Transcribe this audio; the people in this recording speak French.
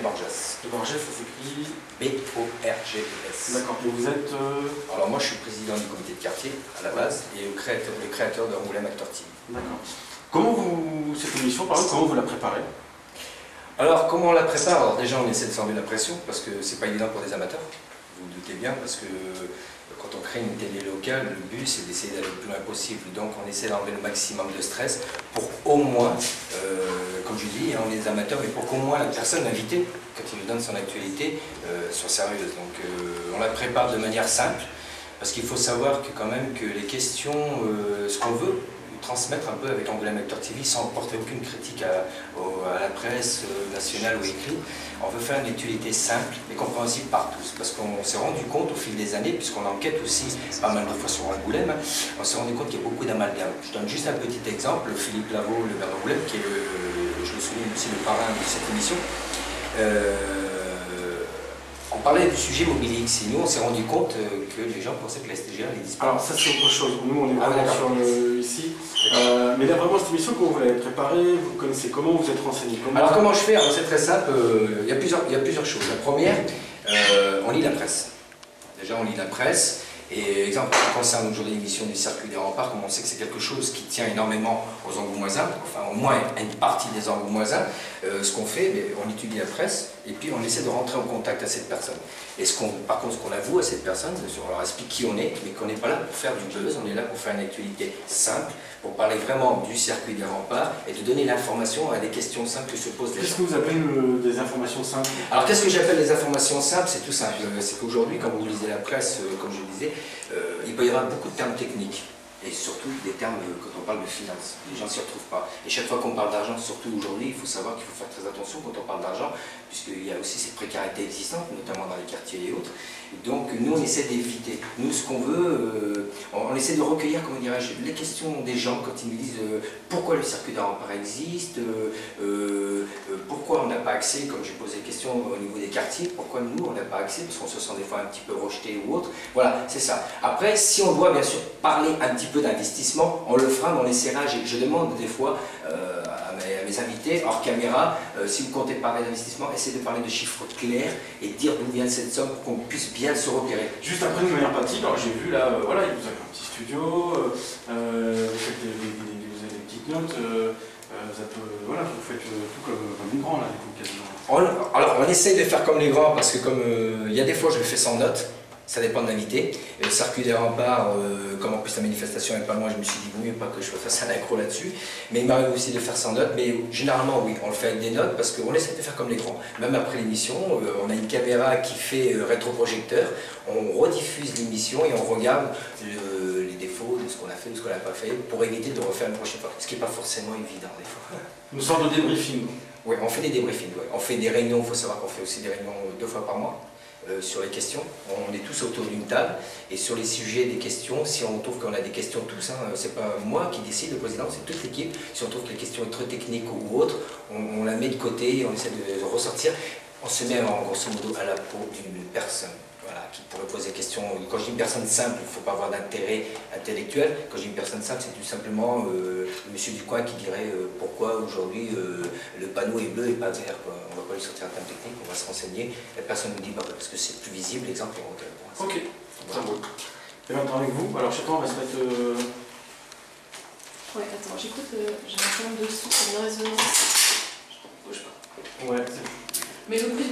Borges. De Borges, ça s'écrit B-O-R-G-E-S. D'accord. Et vous êtes Alors moi je suis président du comité de quartier à la base et le créateur de Angoulême Acteur Team. D'accord. Comment cette émission, par exemple, comment vous la préparez? Alors comment on la prépare? Alors déjà on essaie de s'enlever la pression parce que c'est pas évident pour des amateurs, vous vous doutez bien, parce que quand on crée une télé locale, le but c'est d'essayer d'aller le plus loin possible, donc on essaie d'enlever le maximum de stress pour au moins, comme je dis, on est des amateurs, mais pour qu'au moins la personne invitée, quand il nous donne son actualité, soit sérieuse. Donc on la prépare de manière simple, parce qu'il faut savoir que quand même que les questions, ce qu'on veut transmettre un peu avec Angoulême Acteur TV sans porter aucune critique à la presse nationale ou écrite. On veut faire une actualité simple et compréhensible par tous, parce qu'on s'est rendu compte au fil des années, puisqu'on enquête aussi pas mal de fois sur Angoulême, on s'est rendu compte qu'il y a beaucoup d'amalgames. Je donne juste un petit exemple, Philippe Lavaux, le maire d'Angoulême, qui est je le souligne aussi, le parrain de cette émission. On parlait du sujet Mobilix et nous on s'est rendu compte que les gens pensaient que la STGA allait disparaître. Alors ça c'est autre chose, nous on est vraiment sur ici. Mais là vraiment cette émission, comment vous l'avez préparée, vous connaissez comment, vous êtes renseigné comment? Alors comment je fais? C'est très simple, il y a plusieurs choses. La première, on lit la presse. Déjà on lit la presse. Et exemple, en ce qui concerne aujourd'hui l'émission du circuit des remparts, comme on sait que c'est quelque chose qui tient énormément aux Angoumoisins, enfin au moins à une partie des Angoumoisins, ce qu'on fait, on étudie la presse et puis on essaie de rentrer en contact avec cette personne. Et par contre, ce qu'on avoue à cette personne, on leur explique qui on est, mais qu'on n'est pas là pour faire du buzz, on est là pour faire une actualité simple, pour parler vraiment du circuit des remparts et de donner l'information à des questions simples que se posent les gens. Qu'est-ce que vous appelez des informations simples? Alors qu'est-ce que j'appelle des informations simples? C'est tout simple. C'est qu'aujourd'hui, quand vous lisez la presse, comme je le disais, il peut y avoir beaucoup de termes techniques. Et surtout des termes quand on parle de finances. Les gens ne s'y retrouvent pas. Et chaque fois qu'on parle d'argent, surtout aujourd'hui, il faut savoir qu'il faut faire très attention quand on parle d'argent, puisqu'il y a aussi ces précarités existantes, notamment dans les quartiers et autres. Donc nous, on essaie d'éviter. Nous, ce qu'on veut, on essaie de recueillir, comment dirais-je, les questions des gens quand ils nous disent pourquoi le circuit des remparts existe, pourquoi on n'a pas accès, comme j'ai posé la question au niveau des quartiers, pourquoi nous, on n'a pas accès, parce qu'on se sent des fois un petit peu rejeté ou autre. Voilà, c'est ça. Après, si on doit bien sûr parler un petit peu d'investissement, on le fera, mais on essaiera. Je demande des fois à mes invités, hors caméra, si vous comptez parler d'investissement, essayez de parler de chiffres clairs et de dire d'où vient cette somme pour qu'on puisse bien se repérer. Juste après, de manière pratique, alors j'ai vu là, voilà, vous avez un petit studio, vous avez des petites notes, voilà, vous faites tout comme les grands là, du coup, quasiment. Alors on essaye de faire comme les grands, parce que comme il y a des fois je le fais sans notes. Ça dépend de l'invité. Le circuit des remparts, comme en plus la manifestation n'est pas loin, je me suis dit mieux pas que je fasse un accro là-dessus. Mais il m'arrive aussi de faire sans notes. Mais généralement, oui, on le fait avec des notes parce qu'on essaie de faire comme les grands. Même après l'émission, on a une caméra qui fait rétroprojecteur. On rediffuse l'émission et on regarde les défauts de ce qu'on a fait, de ce qu'on n'a pas fait, pour éviter de refaire une prochaine fois. Ce qui n'est pas forcément évident des fois. Une sorte de débriefing. Oui, on fait des débriefings. Ouais. On fait des réunions, il faut savoir qu'on fait aussi des réunions 2 fois par mois. Sur les questions, on est tous autour d'une table et sur les sujets des questions, si on trouve qu'on a des questions tous, c'est pas moi qui décide, le président, c'est toute l'équipe, si on trouve que les questions sont trop techniques ou autres, on la met de côté, on essaie de ressortir, on se met en grosso modo à la peau d'une personne. Voilà, qui pourrait poser des questions. Quand je dis une personne simple, il ne faut pas avoir d'intérêt intellectuel. Quand je dis une personne simple, c'est tout simplement le monsieur du coin qui dirait pourquoi aujourd'hui le panneau est bleu et pas vert. Quoi. On ne va pas lui sortir un terme technique, on va se renseigner. La personne nous dit bah, parce que c'est plus visible, l'exemple est requin. Ok, très bon. Et maintenant avec vous, alors je sais pas, on va se mettre. Ouais, attends, j'écoute, j'ai un problème de son, c'est une résonance. Je bouge pas. Ouais, mais le plus